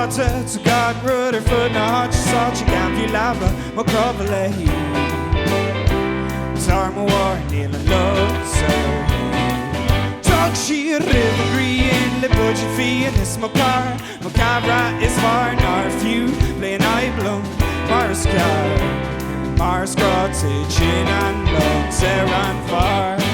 water to God rudder foot na hot salt you can feel lava mo cover he tar mo war near love so talk she river green the budget fee in this mo car is far nor few playing I blow Mars cottage in and lungs there and far.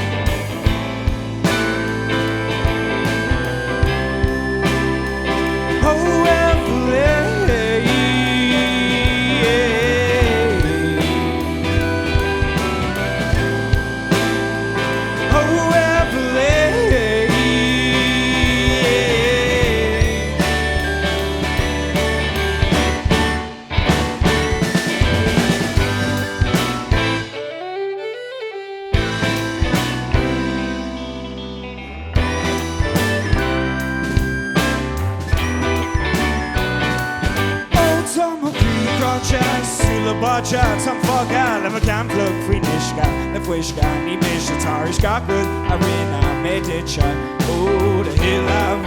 Bacha tam foga lema can plug free nishka the fishka ni misha tarish got good arena medicha oh the hill of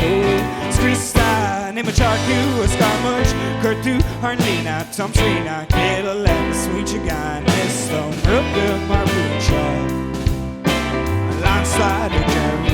oh skrista ni machaku skamush kurtu harlina tam trina kela lem sweet chigan this stone rubber marucha landslide